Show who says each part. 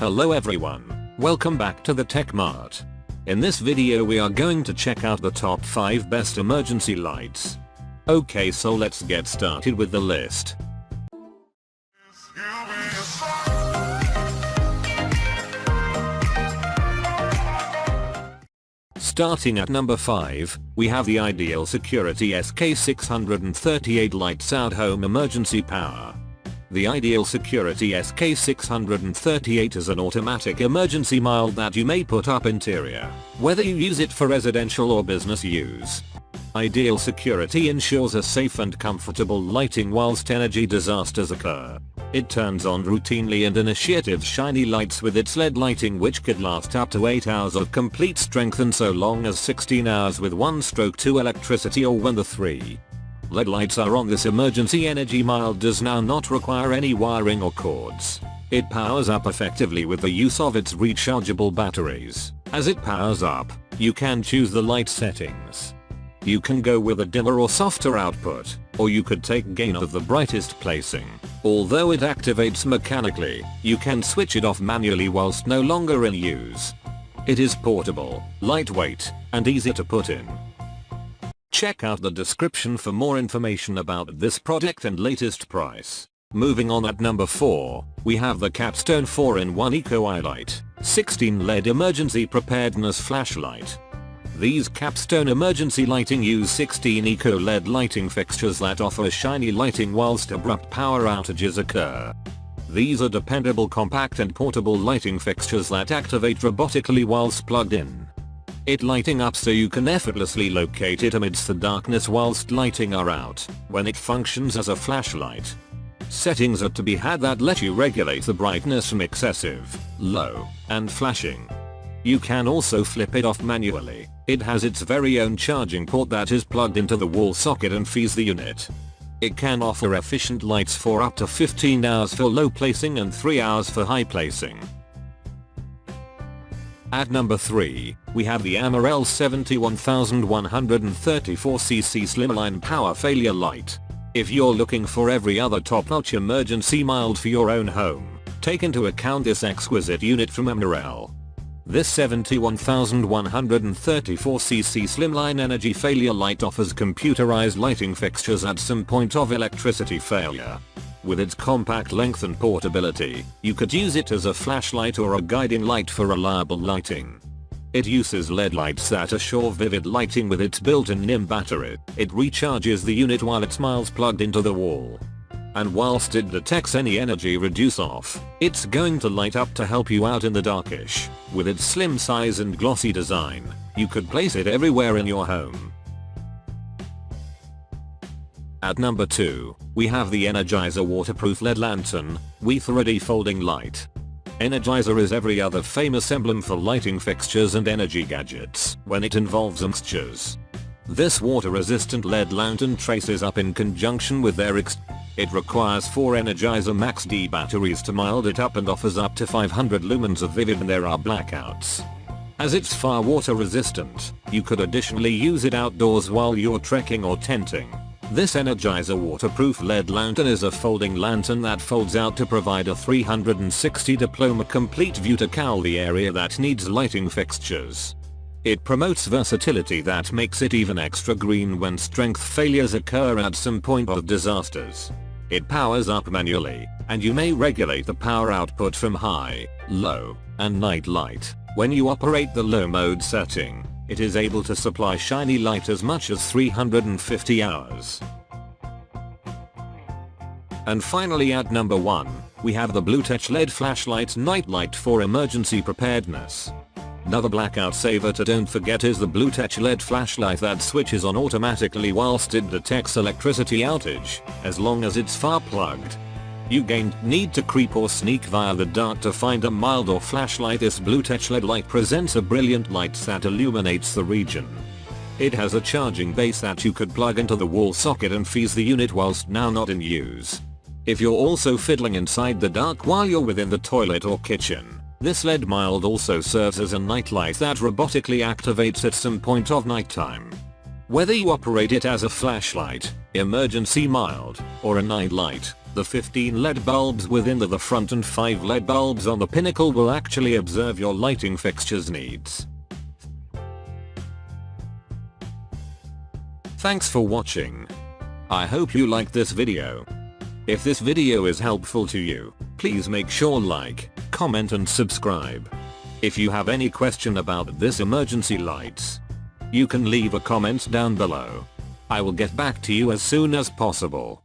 Speaker 1: Hello everyone, welcome back to the Tech Mart. In this video we are going to check out the top 5 best emergency lights. Okay, so let's get started with the list. Starting at number 5, we have the Ariel Security SK638 Lights Out Home Emergency Power. The Ariel Security SK638 is an automatic emergency mild that you may put up interior, whether you use it for residential or business use. Ariel Security ensures a safe and comfortable lighting whilst energy disasters occur. It turns on routinely and initiates shiny lights with its LED lighting, which could last up to 8 hours of complete strength and so long as 16 hours with 1/2 electricity, or when the 3 LED lights are on. This emergency energy mild does now not require any wiring or cords. It powers up effectively with the use of its rechargeable batteries. As it powers up, you can choose the light settings. You can go with a dimmer or softer output, or you could take gain of the brightest placing. Although it activates mechanically, you can switch it off manually whilst no longer in use. It is portable, lightweight, and easy to put in. Check out the description for more information about this product and latest price. Moving on, at number 4, we have the Capstone 4-in-1 Eco-I-Lite 16 LED Emergency Preparedness Flashlight. These Capstone emergency lighting use 16 Eco LED lighting fixtures that offer shiny lighting whilst abrupt power outages occur. These are dependable, compact and portable lighting fixtures that activate robotically whilst plugged in. It lighting up so you can effortlessly locate it amidst the darkness whilst lighting are out, when it functions as a flashlight. Settings are to be had that let you regulate the brightness from excessive, low, and flashing. You can also flip it off manually. It has its very own charging port that is plugged into the wall socket and feeds the unit. It can offer efficient lights for up to 15 hours for low placing and 3 hours for high placing. At number 3, we have the Amerelle 71134cc Slimline Power Failure Light. If you're looking for every other top-notch emergency mild for your own home, take into account this exquisite unit from Amerelle. This 71134cc Slimline Energy Failure Light offers computerized lighting fixtures at some point of electricity failure. With its compact length and portability, you could use it as a flashlight or a guiding light for reliable lighting. It uses LED lights that assure vivid lighting with its built-in NIM battery. It recharges the unit while it's miles plugged into the wall. And whilst it detects any energy reduce off, it's going to light up to help you out in the darkish. With its slim size and glossy design, you could place it everywhere in your home. At number 2, we have the Energizer Waterproof LED Lantern, Weatheready Folding Light. Energizer is every other famous emblem for lighting fixtures and energy gadgets when it involves mixtures. This water-resistant LED lantern traces up in conjunction with their It requires 4 Energizer Max D batteries to mild it up and offers up to 500 lumens of vivid when there are blackouts. As it's far water resistant, you could additionally use it outdoors while you're trekking or tenting. This Energizer waterproof LED lantern is a folding lantern that folds out to provide a 360 diploma complete view to cowl the area that needs lighting fixtures. It promotes versatility that makes it even extra green when strength failures occur at some point of disasters. It powers up manually, and you may regulate the power output from high, low, and night light. When you operate the low mode setting, it is able to supply shiny light as much as 350 hours. And finally, at number 1, we have the BlueTouch LED Flashlight Night Light for Emergency Preparedness. Another blackout saver to don't forget is the BlueTouch LED flashlight that switches on automatically whilst it detects electricity outage, as long as it's far plugged. You don't need to creep or sneak via the dark to find a mild or flashlight. This BlueTouch LED light presents a brilliant light that illuminates the region. It has a charging base that you could plug into the wall socket and feeds the unit whilst now not in use. If you're also fiddling inside the dark while you're within the toilet or kitchen, this LED mild also serves as a nightlight that robotically activates at some point of nighttime. Whether you operate it as a flashlight, emergency mild, or a night light, The 15 LED bulbs within the front and 5 LED bulbs on the pinnacle will actually observe your lighting fixture's needs. Thanks for watching. I hope you liked this video. If this video is helpful to you, please make sure like, comment and subscribe. If you have any question about this emergency lights, you can leave a comment down below. I will get back to you as soon as possible.